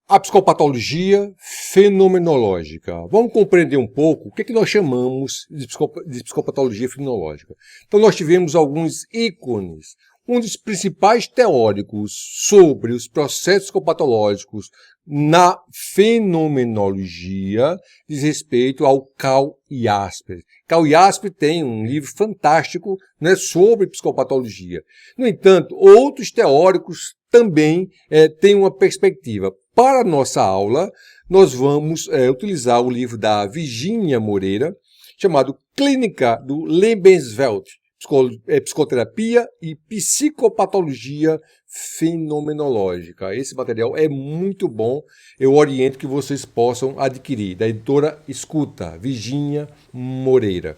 A psicopatologia fenomenológica. Vamos compreender um pouco o que nós chamamos de psicopatologia fenomenológica. Então, nós tivemos alguns ícones. Um dos principais teóricos sobre os processos psicopatológicos na fenomenologia diz respeito ao Karl Jaspers. Karl Jaspers tem um livro fantástico, né, sobre psicopatologia. No entanto, outros teóricos também têm uma perspectiva. Para a nossa aula, nós vamos utilizar o livro da Virginia Moreira, chamado Clínica do Lebenswelt, Psicoterapia e Psicopatologia Fenomenológica. Esse material é muito bom, eu oriento que vocês possam adquirir, da editora Escuta, Virginia Moreira.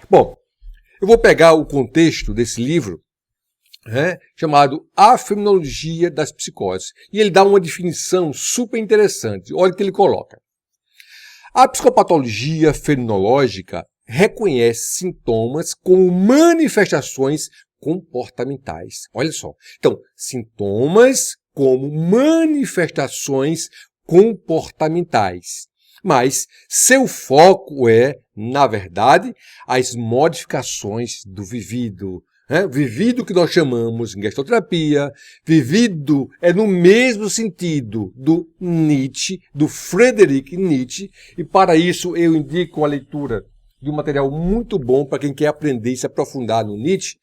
Bom, eu vou pegar o contexto desse livro, chamado A Fenomenologia das Psicoses. E ele dá uma definição super interessante. Olha o que ele coloca. A psicopatologia fenomenológica reconhece sintomas como manifestações comportamentais. Olha só. Então, sintomas como manifestações comportamentais. Mas seu foco é, na verdade, as modificações do vivido. Vivido que nós chamamos em gestalterapia, vivido é no mesmo sentido do Nietzsche, do Friedrich Nietzsche, e para isso eu indico a leitura de um material muito bom para quem quer aprender e se aprofundar no Nietzsche,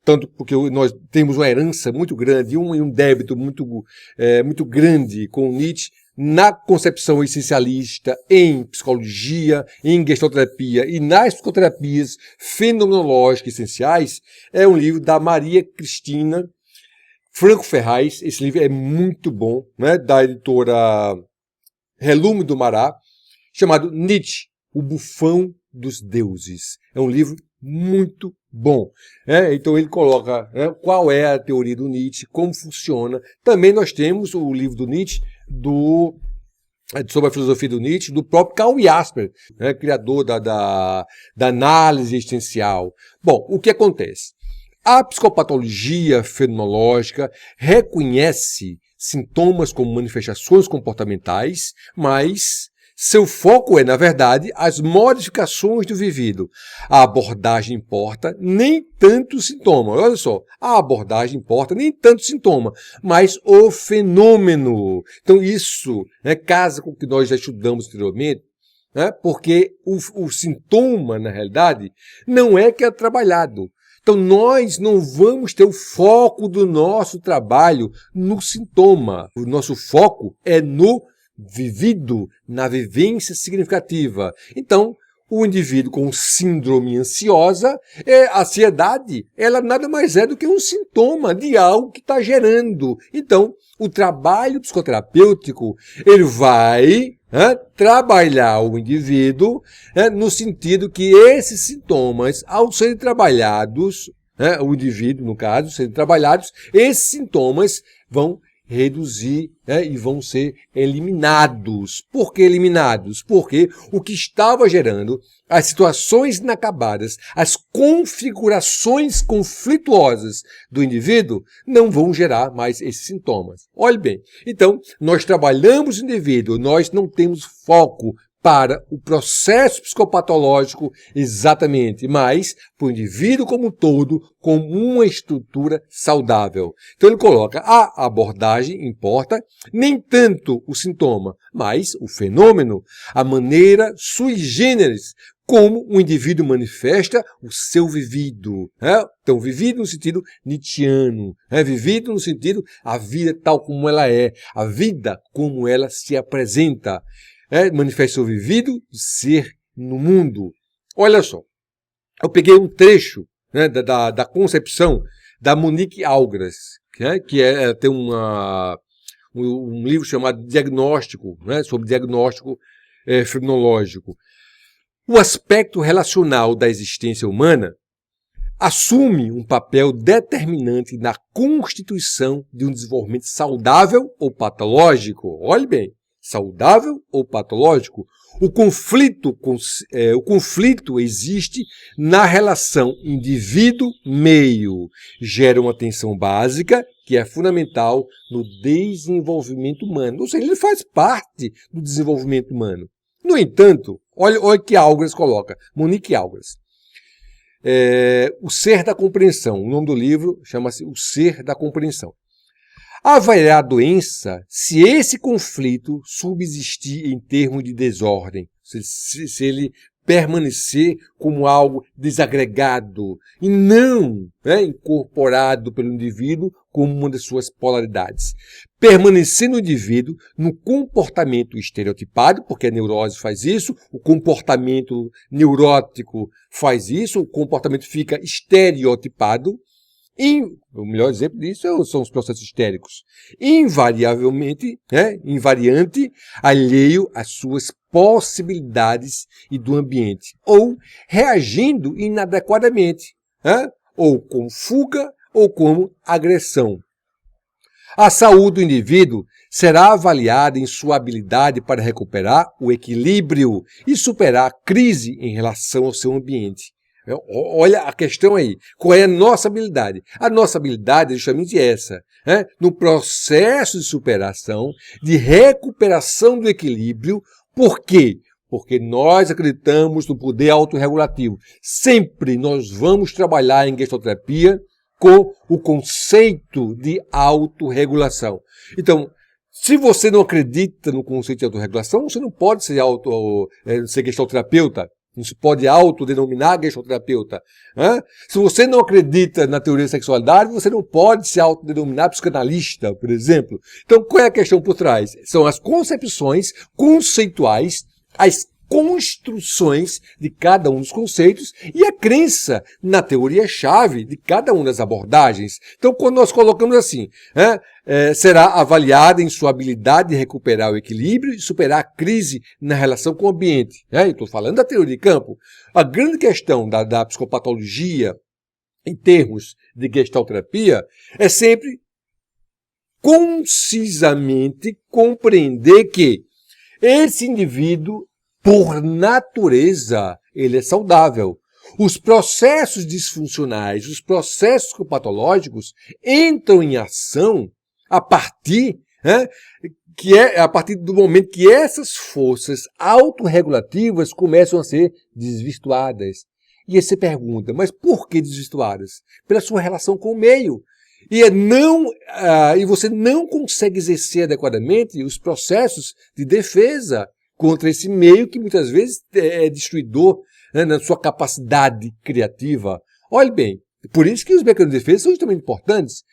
tanto porque nós temos uma herança muito grande e um débito muito grande com o Nietzsche, na concepção essencialista, em psicologia, em gestalterapia e nas psicoterapias fenomenológicas essenciais, é um livro da Maria Cristina Franco Ferraz. Esse livro é muito bom, né, da editora Relume do Mará, chamado Nietzsche, o Bufão dos Deuses. É um livro muito bom. Então ele coloca qual é a teoria do Nietzsche, como funciona. Também nós temos o livro do Nietzsche, sobre a filosofia do Nietzsche, do próprio Karl Jaspers, criador da análise existencial. Bom, o que acontece? A psicopatologia fenomenológica reconhece sintomas como manifestações comportamentais, mas seu foco é, na verdade, as modificações do vivido. A abordagem importa, nem tanto o sintoma. Olha só, a abordagem importa, nem tanto o sintoma, mas o fenômeno. Então isso casa com o que nós já estudamos anteriormente, porque o sintoma, na realidade, não é que é trabalhado. Então nós não vamos ter o foco do nosso trabalho no sintoma. O nosso foco é no vivido, na vivência significativa. Então, o indivíduo com síndrome ansiosa, a ansiedade, ela nada mais é do que um sintoma de algo que está gerando. Então, o trabalho psicoterapêutico, ele vai trabalhar o indivíduo no sentido que esses sintomas, ao serem trabalhados, o indivíduo, no caso, serem trabalhados, esses sintomas vão reduzir e vão ser eliminados. Por que eliminados? Porque o que estava gerando as situações inacabadas, as configurações conflituosas do indivíduo não vão gerar mais esses sintomas. Olhe bem, então nós trabalhamos o indivíduo, nós não temos foco para o processo psicopatológico exatamente, mas para o indivíduo como um todo, como uma estrutura saudável. Então ele coloca, a abordagem importa, nem tanto o sintoma, mas o fenômeno, a maneira sui generis, como o indivíduo manifesta o seu vivido. Então, vivido no sentido nietzschiano, vivido no sentido a vida tal como ela é, a vida como ela se apresenta. Manifesta o vivido de ser no mundo. Olha só, eu peguei um trecho da concepção da Monique Algras, que tem um livro chamado Diagnóstico, sobre diagnóstico fenomenológico. O aspecto relacional da existência humana assume um papel determinante na constituição de um desenvolvimento saudável ou patológico. Olhe bem. saudável ou patológico. O conflito existe na relação indivíduo-meio. Gera uma tensão básica que é fundamental no desenvolvimento humano. Ou seja, ele faz parte do desenvolvimento humano. No entanto, olha o que Algras coloca, Monique Algras. O Ser da Compreensão. O nome do livro chama-se O Ser da Compreensão. Haverá a doença se esse conflito subsistir em termos de desordem, se ele permanecer como algo desagregado e não incorporado pelo indivíduo como uma das suas polaridades. Permanecer no indivíduo no comportamento estereotipado, porque a neurose faz isso, o comportamento neurótico faz isso, o comportamento fica estereotipado. O melhor exemplo disso são os processos histéricos. Invariante, alheio às suas possibilidades e do ambiente. Ou reagindo inadequadamente, ou com fuga ou como agressão. A saúde do indivíduo será avaliada em sua habilidade para recuperar o equilíbrio e superar a crise em relação ao seu ambiente. Olha a questão aí. Qual é a nossa habilidade? A nossa habilidade é justamente essa. No processo de superação, de recuperação do equilíbrio. Por quê? Porque nós acreditamos no poder autorregulativo. Sempre nós vamos trabalhar em gestalterapia com o conceito de autorregulação. Então, se você não acredita no conceito de autorregulação, você não pode ser gestalterapeuta. Não se pode autodenominar gestalterapeuta. Se você não acredita na teoria da sexualidade, você não pode se autodenominar psicanalista, por exemplo. Então, qual é a questão por trás? São as concepções conceituais, as construções de cada um dos conceitos e a crença na teoria-chave de cada uma das abordagens. Então, quando nós colocamos assim, será avaliada em sua habilidade de recuperar o equilíbrio e superar a crise na relação com o ambiente. Estou falando da teoria de campo. A grande questão da psicopatologia, em termos de gestalterapia, é sempre concisamente compreender que esse indivíduo, por natureza, ele é saudável. Os processos disfuncionais, os processos patológicos entram em ação a partir do momento que essas forças autorregulativas começam a ser desvirtuadas. E aí você pergunta, mas por que desvirtuadas? Pela sua relação com o meio. E você não consegue exercer adequadamente os processos de defesa contra esse meio que muitas vezes é destruidor na sua capacidade criativa. Olhe bem, por isso que os mecanismos de defesa são extremamente importantes.